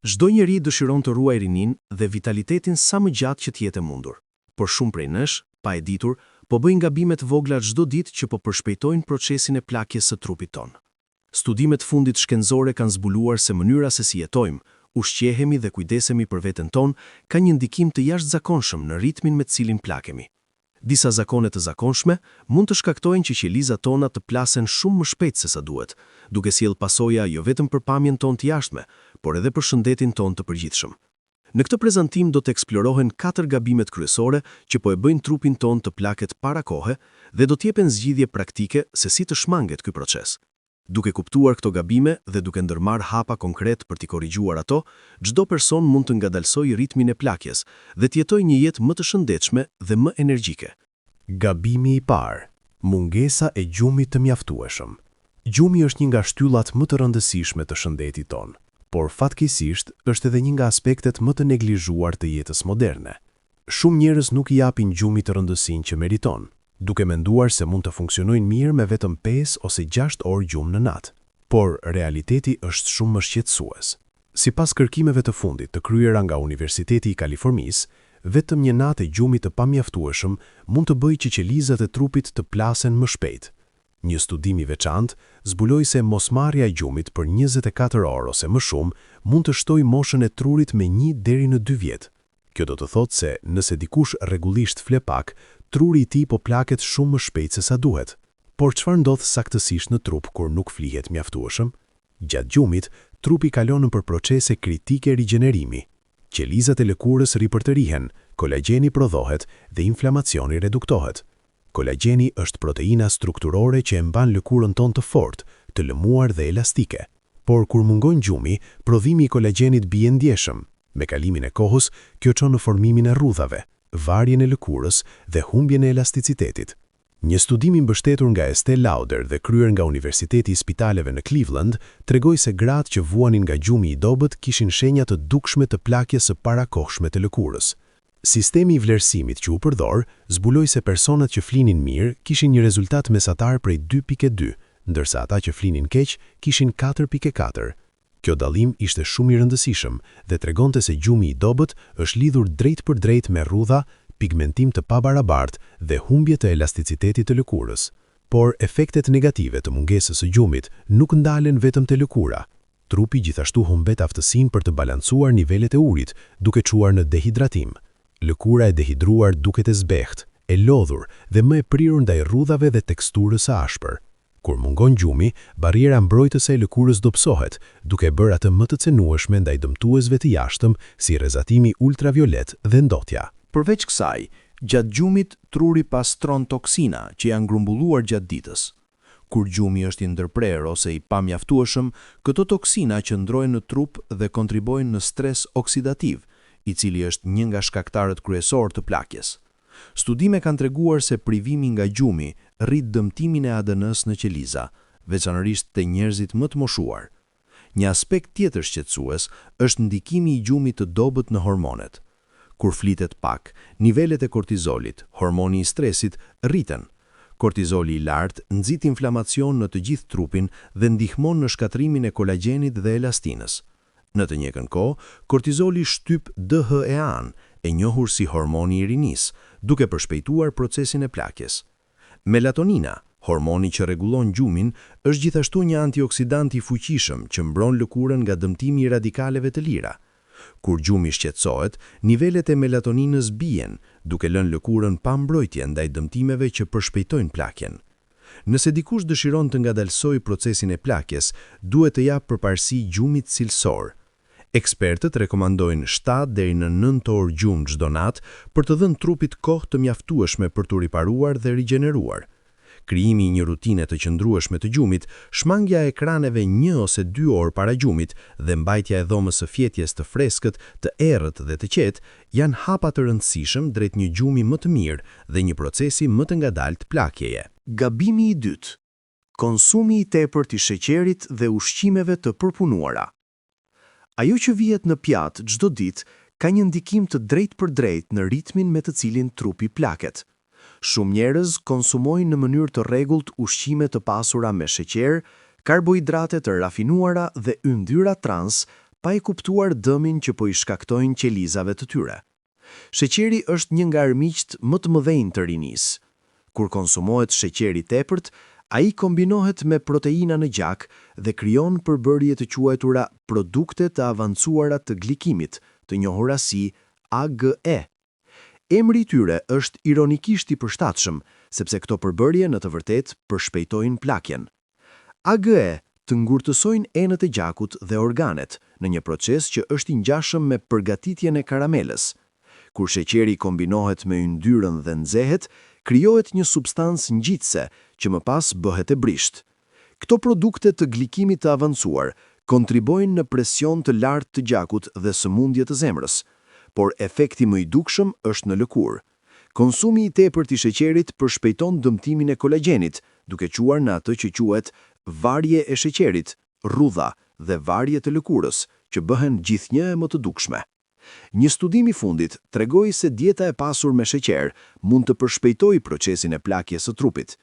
Çdo njeri dëshiron të ruajë rinin dhe vitalitetin sa më gjatë që të jetë e mundur. Por shumë prej nesh, pa e ditur, po bëjnë gabime të vogla çdo ditë që po përshpejtojnë procesin e plakjes së trupit ton. Studimet fundit shkencore kanë zbuluar se mënyra se si jetojmë, ushqehemi dhe kujdesemi për veten ton ka një ndikim të jashtëzakonshëm në ritmin me të cilin plakemi. Disa zakone të zakonshme mund të shkaktojnë që qelizat tona të plasen shumë më shpejt se sa duhet, duke sjellë pasoja jo vetëm për pamjen tonë të jashtme, por edhe për shëndetin tonë të përgjithshëm. Në këtë prezantim do të eksplorohen 4 gabimet kryesore që po e bëjnë trupin tonë të plaket para kohe dhe do t'jepen zgjidhje praktike se si të shmanget ky proces. Duke kuptuar këto gabime dhe duke ndërmarrë hapa konkret për t'i korrigjuar ato, çdo person mund të ngadalsojë ritmin e plakjes dhe të jetojë një jetë më të shëndetshme dhe më energjike. Gabimi i parë: mungesa e gjumit të mjaftueshëm. Gjumi është një nga shtyllat më të rëndësishme të shëndetit tonë, por fatkeqësisht është edhe një nga aspektet më të neglizhuar të jetës moderne. Shumë njerëz nuk i japin gjumit rëndësinë që meriton, duke menduar se mund të funksionojnë mirë me vetëm 5 ose 6 orë gjumë në natë. Por realiteti është shumë më shqetësues. Sipas kërkimeve të fundit të kryera nga Universiteti i Kalifornisë, vetëm një natë e gjumit të pamjaftueshëm mund të bëjë që qelizat e trupit të plasen më shpejt. Një studim i veçantë zbuloi se mosmarrja e gjumit për 24 orë ose më shumë mund të shtojë moshën e trurit me 1 deri në 2 vjet. Kjo do të thotë se nëse dikush rregullisht fle pak, truri i tij po plaket shumë më shpejt se sa duhet. Por çfarë ndodh saktësisht në trup kur nuk flihet mjaftueshëm? Gjatë gjumit, trupi kalon për procese kritike rigjenerimi. Qelizat e lëkurës ripërtërihen, kolagjeni prodhohet dhe inflamacioni reduktohet. Kolagjeni është proteina strukturore që e mban lëkurën tonë të fortë, të lëmuar dhe elastike. Por kur mungon gjumi, prodhimi i kolagjenit bie ndjeshëm. Me kalimin e kohës, kjo çon në formimin e rrudhave, varjen e lëkurës dhe humbjen e elasticitetit. Një studim i mbështetur nga Estelle Lauder dhe kryer nga Universiteti i Spitaleve në Cleveland tregoi se gratë që vuanin nga gjumi i dobët kishin shenja të dukshme të plakjes së parakohshme të lëkurës. Sistemi i vlerësimit që u përdor zbuloi se personat që flinin mirë kishin një rezultat mesatar prej 2.2, ndërsa ata që flinin keq kishin 4.4. Kjo dallim ishte shumë i rëndësishëm dhe tregonte se gjumi i dobët është lidhur drejt për drejt me rrudha, pigmentim të pabarabartë dhe humbje të elasticitetit të lëkurës. Por efektet negative të mungesës së gjumit nuk ndalen vetëm te lëkura. Trupi gjithashtu humbet aftësinë për të balancuar nivelet e urit, duke çuar në dehidratim. Lëkura e dehidruar duket e zbehtë, e lodhur dhe më e prirur ndaj rrudhave dhe teksturës së ashpër. Kur mungon gjumi, barriera mbrojtëse e lëkurës dobësohet, duke bërë atë më të cenueshme ndaj dëmtuesve të jashtëm si rrezatimi ultraviolet dhe ndotja. Përveç kësaj, gjatë gjumit truri pastron toksina që janë grumbulluar gjatë ditës. Kur gjumi është i ndërprer ose i pamjaftueshëm, këto toksina qëndrojnë në trup dhe kontribojnë në stres oksidativ, i cili është një nga shkaktarët kryesor të plakjes. Studime kanë treguar se privimi nga gjumi rrit dëmtimin e ADN-s në qeliza, veçanërisht te njerëzit më të moshuar. Një aspekt tjetër shqetësues është ndikimi i gjumit të dobët në hormonet. Kur flitet pak, nivelet e kortizolit, hormoni i stresit, rriten. Kortizoli i lartë nxit inflamacion në të gjithë trupin dhe ndihmon në shkatrimin e kolagjenit dhe elastinës. Në të njëjtën kohë, kortizoli shtyp DHEA-n, e njohur si hormoni i rinisë, duke përshpejtuar procesin e plakjes. Melatonina, hormoni që rregullon gjumin, është gjithashtu një antioksidant i fuqishëm që mbron lëkurën nga dëmtimi i radikaleve të lira. Kur gjumi shqetësohet, nivelet e melatoninës bien, duke lënë lëkurën pa mbrojtje ndaj dëmtimeve që përshpejtojnë plakjen. Nëse dikush dëshiron të ngadalsojë procesin e plakjes, duhet të japë përparësi gjumit cilësor. Ekspertët rekomandojnë 7 deri në 9 orë gjumë çdo natë për të dhënë trupit kohë të mjaftueshme për të riparuar dhe rigjeneruar. Krijimi i një rutine të qëndrueshme të gjumit, shmangja e ekraneve 1 ose 2 orë para gjumit dhe mbajtja e dhomës së fjetjes të freskët, të errët dhe të qetë janë hapa të rëndësishëm drejt një gjumi më të mirë dhe një procesi më të ngadaltë plakjeje. Gabimi i dytë: konsumi i tepërt i sheqerit dhe ushqimeve të përpunuara. Ajo që vihet në pjatë çdo ditë ka një ndikim të drejtë për drejtë në ritmin me të cilin trupi plaket. Shumë njerëz konsumojnë në mënyrë të rregullt ushqime të pasura me sheqer, karbohidrate të rafinuara dhe yndyrra trans, pa i kuptuar dëmin që po i shkaktojnë qelizave të tyre. Sheqeri është një nga armiqt më të mëdhenj të rinisë. Kur konsumohet sheqeri tepërt, ai kombinohet me proteina në gjak dhe krijon përbërje të quajtura produkte të avancuara të glikimit, të njohura si AGE. Emri i tyre është ironikisht i përshtatshëm, sepse këto përbërje në të vërtetë përshpejtojnë plakjen. AGE të ngurtësojnë enët e gjakut dhe organet në një proces që është i ngjashëm me përgatitjen e karamelës. Kur sheqeri kombinohet me yndyrën dhe nxehet, krijohet një substancë ngjitëse që më pas bëhet e brisht. Këto produkte të glikimit të avancuar kontribojnë në presion të lartë të gjakut dhe sëmundje të zemrës, por efekti më i dukshëm është në lëkurë. Konsumi i tepërt i sheqerit përshpejton dëmtimin e kolagjenit, duke quar në atë që quhet varje e sheqerit, rrudha dhe varje të lëkurës, që bëhen gjithnjë e më të dukshme. Një studim i fundit tregoi se dieta e pasur me sheqer mund të përshpejtojë procesin e plakjes së trupit.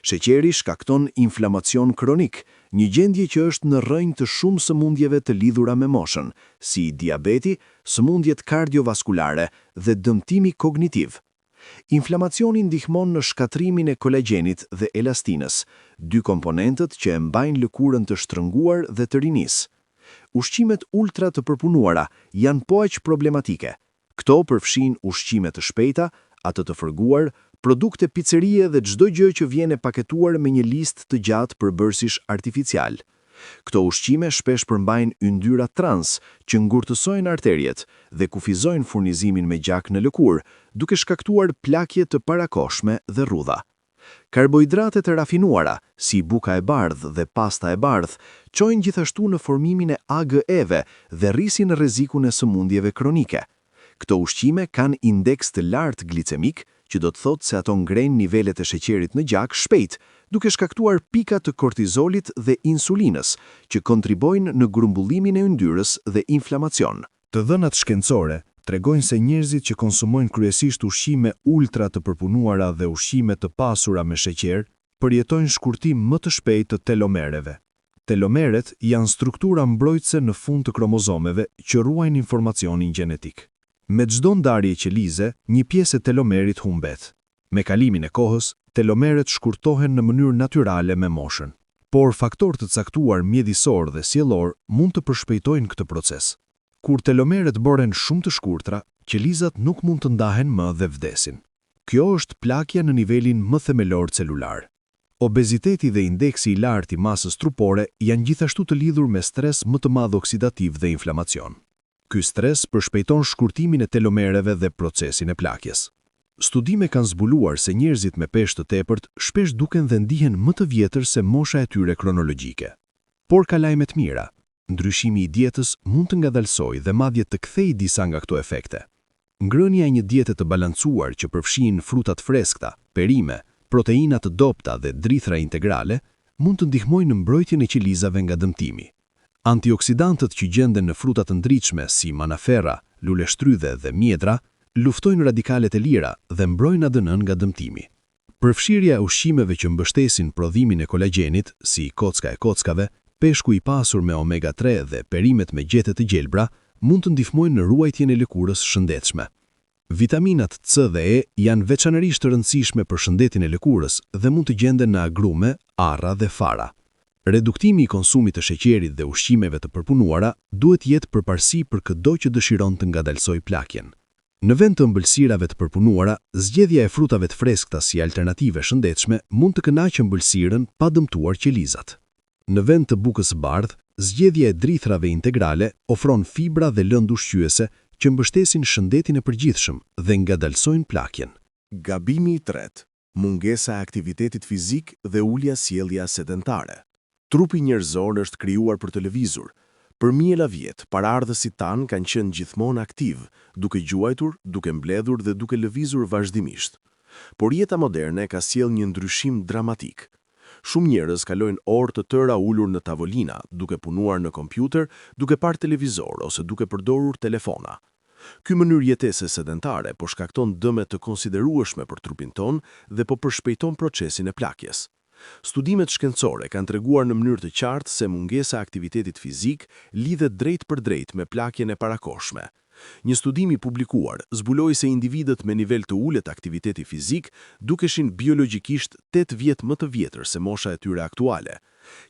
Sheqeri shkakton inflamacion kronik, një gjendje që është në rrënjë të shumë sëmundjeve të lidhura me moshën, si diabeti, sëmundjet kardiovaskulare dhe dëmtimi kognitiv. Inflamacioni ndihmon në shkatrimin e kolagjenit dhe elastinës, dy komponentët që e mbajnë lëkurën të shtrënguar dhe të rinisë. Ushqimet ultra të përpunuara janë po aq problematike. Këto përfshin ushqime të shpejta, atë të fërguar, produkte picerie dhe çdo gjë që vjen e paketuar me një listë të gjatë përbërësish artificial. Këto ushqime shpesh përmbajnë yndyra trans që ngurtësojnë arteriet dhe kufizojnë furnizimin me gjak në lëkurë, duke shkaktuar plakje të parakoshme dhe rrudha. Karbohidratet e rafinuara, si buka e bardhë dhe pasta e bardhë, çojnë gjithashtu në formimin e AGE-ve dhe rrisin rrezikun e sëmundjeve kronike. Këto ushqime kanë indeks të lartë glicemik, që do të thotë se ato ngrenë nivelet e sheqerit në gjak shpejt, duke shkaktuar pika të kortizolit dhe insulinës, që kontribojnë në grumbullimin e yndyrës dhe inflamacion. Të dhënat shkencore tregojnë se njerëzit që konsumojnë kryesisht ushqime ultra të përpunuara dhe ushqime të pasura me sheqer, përjetojnë shkurtim më të shpejtë të telomereve. Telomeret janë struktura mbrojtëse në fund të kromozomeve që ruajnë informacionin gjenetik. Me çdo ndarje qelize, një pjesë e telomerit humbet. Me kalimin e kohës, telomeret shkurtohen në mënyrë natyrale me moshën. Por faktorë të caktuar mjedisor dhe sjellor mund të përshpejtojnë këtë proces. Kur telomeret bëren shumë të shkurtra, qelizat nuk mund të ndahen më dhe vdesin. Kjo është plakja në nivelin më themelor celular. Obeziteti dhe indeksi i lartë i masës trupore janë gjithashtu të lidhur me stres më të madh oksidativ dhe inflamacion. Ky stres përshpejton shkurtimin e telomereve dhe procesin e plakjes. Studime kanë zbuluar se njerëzit me peshë të tepërt shpesh duken dhe ndihen më të vjetër se mosha e tyre kronologjike. Por ka lajme të mira. Ndryshimi i dietës mund të ngadalsojë dhe madje të kthejë disa nga këto efekte. Ngrënia e një diete të balancuar që përfshin frutat freskëta, perime, proteina të dobta dhe drithra integrale mund të ndihmojnë në mbrojtjen e qelizave nga dëmtimi. Antioksidantët që gjenden në frutat të ndritshme si manafera, luleshtrydhe dhe mjedra luftojnë radikalet e lira dhe mbrojnë ADN-n nga dëmtimi. Përfshirja e ushqimeve që mbështesin prodhimin e kolagjenit, si kocka e kockave, peshku i pasur me omega-3 dhe perimet me gjete të gjelbra, mund të ndihmojnë në ruajtjen e lëkurës shëndetshme. Vitaminat C dhe E janë veçanërisht të rëndësishme për shëndetin e lëkurës dhe mund të gjenden në agrume, arra dhe fara. Reduktimi i konsumit të sheqerit dhe ushqimeve të përpunuara duhet jetë përparësi për çdo që dëshiron të ngadalsojë plakjen. Në vend të ëmbëlsirave të përpunuara, zgjedhja e frutave të freskëta si alternative shëndetshme mund të kënaqë ëmbëlsirën pa dëmtuar qelizat. Në vend të bukës së bardhë, zgjedhja e drithrave integrale ofron fibra dhe lëndë ushqyese që mbështesin shëndetin e përgjithshëm dhe ngadalsojnë plakjen. Gabimi i tretë: mungesa e aktivitetit fizik dhe ulja sjellja sedentare. Trupi njerëzor është krijuar për të lëvizur. Për mijëra vjet, paraardhësit tanë kanë qenë gjithmonë aktiv, duke gjuajtur, duke mbledhur dhe duke lëvizur vazhdimisht. Por jeta moderne ka sjellë një ndryshim dramatik. Shumë njerëz kalojnë orë të tëra ulur në tavolina, duke punuar në kompjuter, duke parë televizor ose duke përdorur telefona. Ky mënyrë jetese sedentare po shkakton dëme të konsiderueshme për trupin ton dhe po përshpejton procesin e plakjes. Studimet shkencore kanë treguar në mënyrë të qartë se mungesa e aktivitetit fizik lidhet drejt për drejt me plakjen e parakohshme. Një studim i publikuar zbuloi se individët me nivel të ulët aktiviteti fizik dukeshin biologjikisht 8 vjet më të vjetër se mosha e tyre aktuale.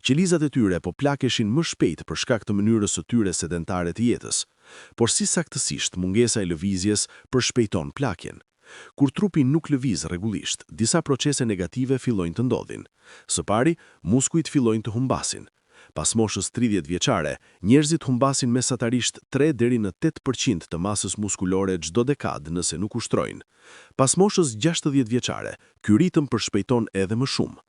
Qelizat e tyre po plakeshin më shpejt për shkak të mënyrës së tyre sedentare të jetës, por si saktësisht mungesa e lëvizjes përshpejton plakjen. Kur trupi nuk lëviz rregullisht, disa procese negative fillojnë të ndodhin. Së pari, muskujt fillojnë të humbasin. Pas moshës 30 vjeçare, njerëzit humbasin mesatarisht 3 deri në 8% të masës muskulore çdo dekadë nëse nuk ushtrojnë. Pas moshës 60 vjeçare, ky ritëm përshpejton edhe më shumë.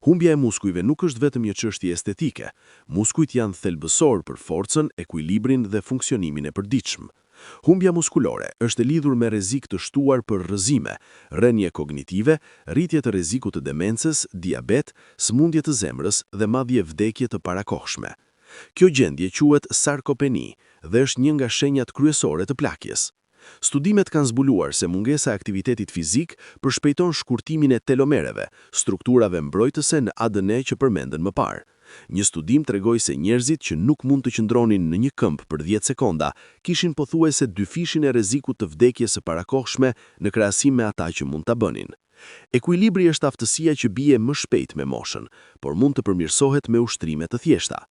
Humbja e muskujve nuk është vetëm një çështje estetike. Muskujt janë thelbësor për forcën, ekuilibrin dhe funksionimin e përditshëm. Humbja muskulore është e lidhur me rrezik të shtuar për rrëzime, rënje kognitive, rritje të rrezikut të demencës, diabet, sëmundje të zemrës dhe madje vdekje të parakohshme. Kjo gjendje quhet sarkopeni dhe është një nga shenjat kryesore të plakjes. Studimet kanë zbuluar se mungesa e aktivitetit fizik përshpejton shkurtimin e telomereve, strukturave mbrojtëse në ADN që përmendën më parë. Një studim tregoi se njerëzit që nuk mund të qëndronin në një këmbë për 10 sekonda kishin pothuajse 2 fishin e rrezikut të vdekjes së parakohshme në krahasim me ata që mund ta bënin. Ekuilibri është aftësia që bie më shpejt me moshën, por mund të përmirësohet me ushtrime të thjeshta.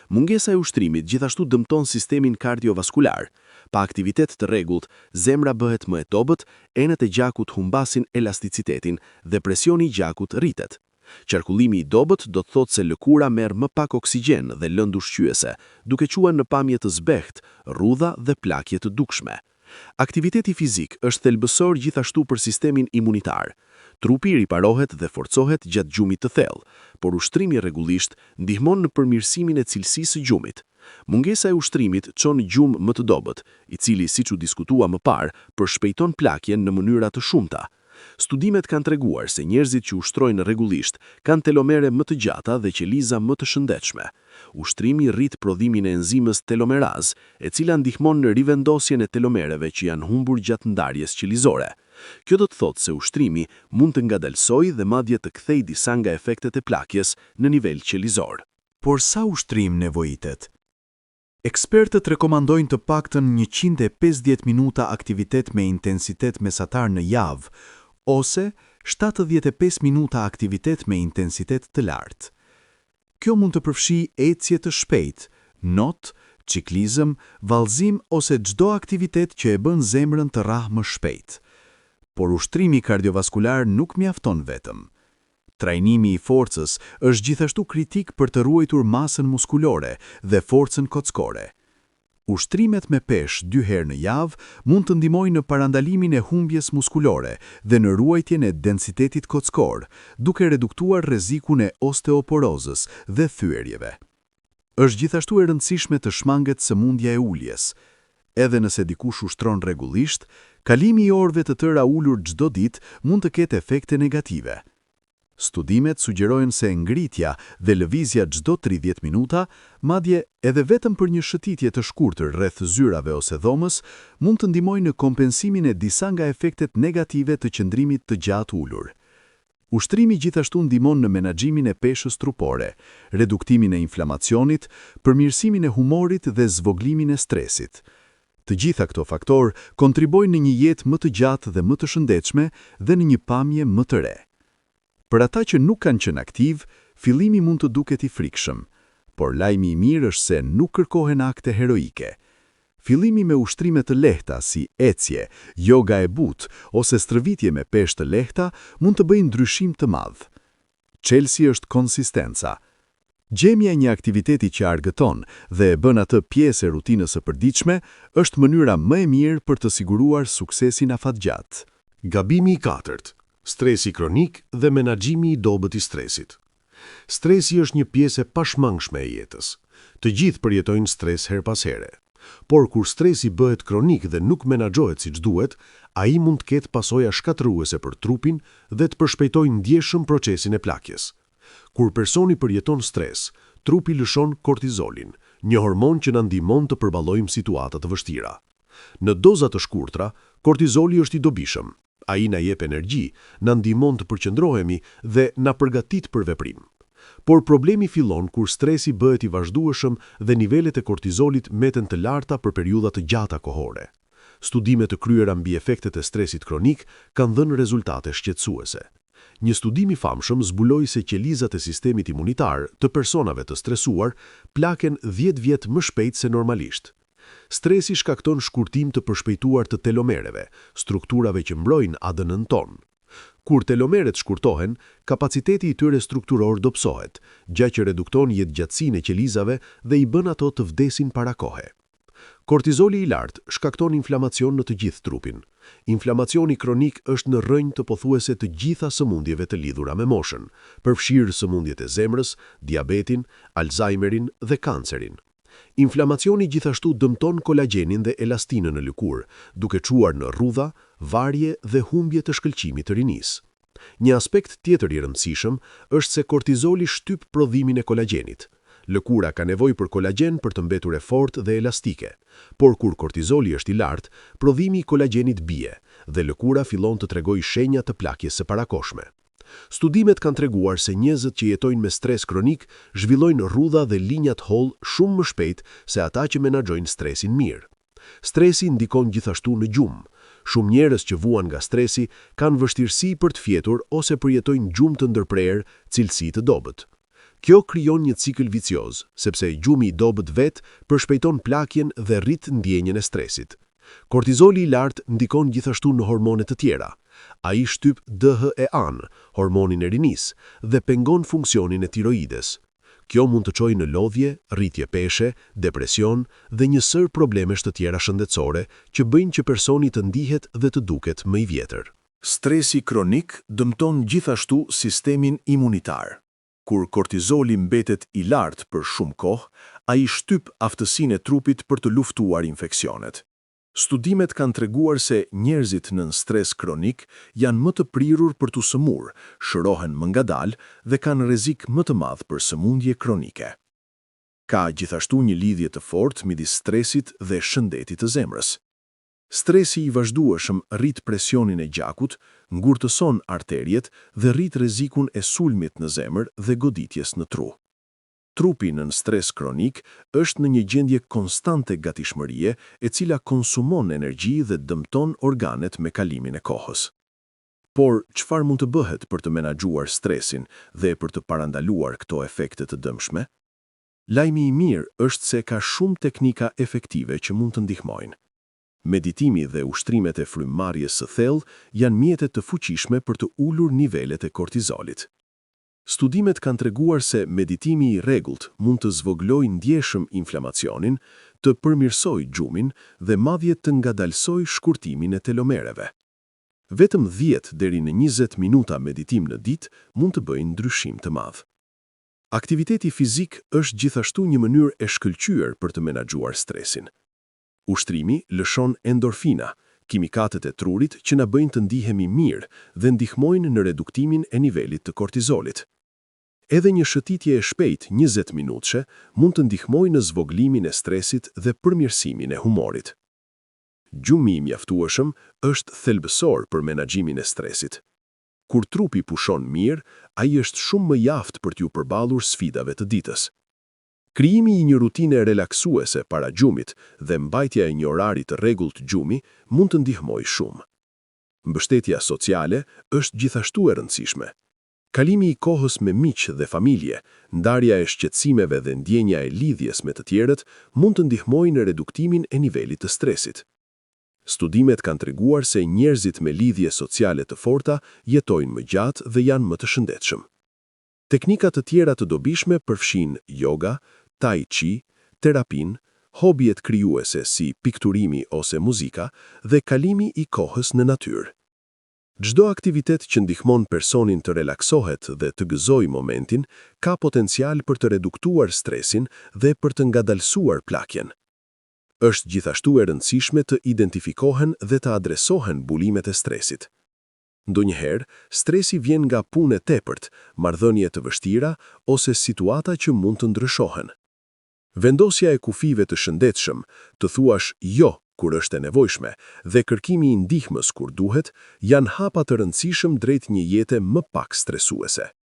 Mungesa e ushtrimit gjithashtu dëmton sistemin kardiovaskular. Pa aktivitet të rregullt, zemra bëhet më e dobët, enët e gjakut humbasin elasticitetin dhe presioni i gjakut rritet. Qarkullimi i dobët do të thotë se lëkura merr më pak oksigjen dhe lëndë ushqyese, duke quar në pamje të zbeht, rrudha dhe plakje të dukshme. Aktiviteti fizik është thelbësor gjithashtu për sistemin imunitar. Trupi riparohet dhe forcohet gjatë gjumit të thellë, por ushtrimi rregullisht ndihmon në përmirësimin e cilësisë së gjumit. Mungesa e ushtrimit çon gjumë më të dobët, i cili, siç u diskutua më parë, përshpejton plakjen në mënyra të shumta. Studimet kanë treguar se njerëzit që ushtrojnë rregullisht kanë telomere më të gjata dhe qeliza më të shëndetshme. Ushtrimi rrit prodhimin e enzimës telomeraz, e cila ndihmon në rivendosjen e telomereve që janë humbur gjatë ndarjes qelizore. Kjo do të thotë se ushtrimi mund të ngadalsojë dhe madje të kthejë disa nga efektet e plakjes në nivel qelizor. Por sa ushtrim nevojitet? Ekspertët rekomandojnë të paktën 150 minuta aktivitet me intensitet mesatar në javë, ose 75 minuta aktivitet me intensitet të lartë. Kjo mund të përfshijë ecje të shpejtë, not, ciklizëm, vallëzim ose çdo aktivitet që e bën zemrën të rrahë më shpejt. Por ushtrimi kardiovaskular nuk mjafton vetëm. Trajnimi i forcës është gjithashtu kritik për të ruajtur masën muskulore dhe forcën kockore. Ushtrimet me peshë 2 herë në javë mund të ndihmojnë në parandalimin e humbjes muskulore dhe në ruajtjen e densitetit kockor, duke reduktuar rrezikun e osteoporozës dhe thyerjeve. Është gjithashtu e rëndësishme të shmanget sëmundja e uljes. Edhe nëse dikush ushtron rregullisht, kalimi i orëve të tëra ulur çdo ditë mund të ketë efekte negative. Studimet sugjerojnë se ngritja dhe lëvizja çdo 30 minuta, madje edhe vetëm për një shëtitje të shkurtër rreth zyrave ose dhomës, mund të ndihmojnë në kompensimin e disa nga efektet negative të qëndrimit të gjatë ulur. Ushtrimi gjithashtu ndihmon në menaxhimin e peshës trupore, reduktimin e inflamacionit, përmirësimin e humorit dhe zvoglimin e stresit. Të gjitha këto faktorë kontribojnë në një jetë më të gjatë dhe më të shëndetshme dhe në një pamje më të re. Për ata që nuk kanë qenë aktiv, fillimi mund të duket i frikshëm, por lajmi i mirë është se nuk kërkohen akte heroike. Fillimi me ushtrime të lehta si ecje, yoga e butë ose stërvitje me peshë të lehta mund të bëjnë ndryshim të madh. Çelësi është konsistenca. Gjemja e një aktiviteti që argëton dhe e bën atë pjesë e rutinës së përditshme është mënyra më e mirë për të siguruar suksesin afatgjatë. Gabimi i 4. Stresi kronik dhe menaxhimi i dobët i stresit. Stresi është një pjesë e pashmangshme e jetës. Të gjithë përjetojnë stres her pas here. Por kur stresi bëhet kronik dhe nuk menaxhohet siç duhet, ai mund të ketë pasoja shkatërruese për trupin dhe të përshpejtojë ndjeshëm procesin e plakjes. Kur personi përjeton stres, trupi lëshon kortizolin, një hormon që na ndihmon të përballojmë situata të vështira. Në doza të shkurtra, kortizoli është i dobishëm. Ai na jep energji, na ndihmon të përqendrohemi dhe na përgatit për veprim. Por problemi fillon kur stresi bëhet i vazhdueshëm dhe nivelet e kortizolit meten të larta për periudha të gjata kohore. Studime të kryera mbi efektet e stresit kronik kanë dhënë rezultate shqetësuese. Një studim i famshëm zbuloi se qelizat e sistemit imunitar të personave të stresuar plaken 10 vjet më shpejt se normalisht. Stresi shkakton shkurtim të përshpejtuar të telomereve, strukturave që mbrojnë ADN-n tonë. Kur telomeret shkurtohen, kapaciteti i tyre strukturor dobësohet, gjë që redukton jetëgjatësinë e qelizave dhe i bën ato të vdesin para kohe. Kortizoli i lartë shkakton inflamacion në të gjithë trupin. Inflamacioni kronik është në rrënjë të pothuese të gjitha sëmundjeve të lidhura me moshën, përfshirë sëmundjet e zemrës, diabetin, Alzheimerin dhe kancerin. Inflamacioni gjithashtu dëmton kolagjenin dhe elastinën në lëkurë, duke çuar në rrudha, varje dhe humbje të shkëlqimit të rinisë. Një aspekt tjetër i rëndësishëm është se kortizoli shtyp prodhimin e kolagjenit. Lëkura ka nevojë për kolagjen për të mbetur e fortë dhe elastike, por kur kortizoli është i lartë, prodhimi i kolagjenit bie dhe lëkura fillon të tregojë shenja të plakjes së parakohshme. Studimet kanë treguar se njerëzit që jetojnë me stres kronik zhvillojnë rrudha dhe linja të hollë shumë më shpejt se ata që menaxhojnë stresin mirë. Stresi ndikon gjithashtu në gjumë. Shumë njerëz që vuan nga stresi kanë vështirësi për të fjetur ose përjetojnë gjumë të ndërprerë, cilësi të dobët. Kjo krijon një cikël vicioz, sepse gjumi i dobët vet përshpejton plakjen dhe rrit ndjenjën e stresit. Kortizoli i lartë ndikon gjithashtu në hormonet të tjera. Ai shtyp DHEA, hormonin e rinisë, dhe pengon funksionin e tiroides. Kjo mund të çojë në lodhje, rritje peshe, depresion dhe një sër problemesh të tjera shëndetësore që bëjnë që personi të ndihet dhe të duket më i vjetër. Stresi kronik dëmton gjithashtu sistemin imunitar. Kur kortizoli mbetet i lartë për shumë kohë, ai shtyp aftësinë e trupit për të luftuar infeksionet. Studimet kanë treguar se njerëzit në stres kronik janë më të prirur për të sëmurë, shërohen më ngadalë dhe kanë rrezik më të madh për sëmundje kronike. Ka gjithashtu një lidhje të fortë midis stresit dhe shëndetit të zemrës. Stresi i vazhdueshëm rrit presionin e gjakut, ngurtëson arteriet dhe rrit rrezikun e sulmit në zemër dhe goditjes në tru. Trupi në stres kronik është në një gjendje konstante gatishmërie e cila konsumon energji dhe dëmton organet me kalimin e kohës. Por, çfarë mund të bëhet për të menaxhuar stresin dhe për të parandaluar këto efekte të dëmshme? Lajmi i mirë është se ka shumë teknika efektive që mund të ndihmojnë. Meditimi dhe ushtrimet e frymëmarrjes së thellë janë mjete të fuqishme për të ulur nivelet e kortizolit. Studimet kanë treguar se meditimi i rregullt mund të zvogëlojë ndjeshëm inflamacionin, të përmirësojë gjumin dhe madje të ngadalsojë shkurtimin e telomereve. Vetëm 10 deri në 20 minuta meditim në ditë mund të bëjnë ndryshim të madh. Aktiviteti fizik është gjithashtu një mënyrë e shkëlqyer për të menaxhuar stresin. Ushtrimi lëshon endorfina, kimikatët e trurit që na bëjnë të ndihemi mirë dhe ndihmojnë në reduktimin e nivelit të kortizolit. Edhe një shëtitje e shpejt 20 minutëshe mund të ndihmojnë në zvogëlimin e stresit dhe përmirësimin e humorit. Gjumi i mjaftueshëm është thelbësor për menaxhimin e stresit. Kur trupi pushon mirë, ai është shumë më i aftë për t'u përballur sfidave të ditës. Krijimi i një rutine relaksuese para gjumit dhe mbajtja e një orari të rregullt gjumi mund të ndihmojë shumë. Mbështetja sociale është gjithashtu e rëndësishme. Kalimi i kohës me miq dhe familje, ndarja e shqetësimeve dhe ndjenja e lidhjes me të tjerët mund të ndihmojnë në reduktimin e nivelit të stresit. Studimet kanë treguar se njerëzit me lidhje sociale të forta jetojnë më gjatë dhe janë më të shëndetshëm. Teknika të tjera të dobishme përfshin yoga, tai chi, terapin, hobijet krijuese si pikturimi ose muzika dhe kalimi i kohës në natyrë. Çdo aktivitet që ndihmon personin të relaksohet dhe të gëzojë momentin ka potencial për të reduktuar stresin dhe për të ngadalsuar plakjen. Është gjithashtu e rëndësishme të identifikohen dhe të adresohen bulimet e stresit. Ndonjëherë, stresi vjen nga punë e tepërt, marrëdhënie të vështira ose situata që mund të ndryshohen. Vendosja e kufive të shëndetshëm, të thuash jo kur është e nevojshme, dhe kërkimi i ndihmës kur duhet, janë hapa të rëndësishëm drejt një jete më pak stresuese.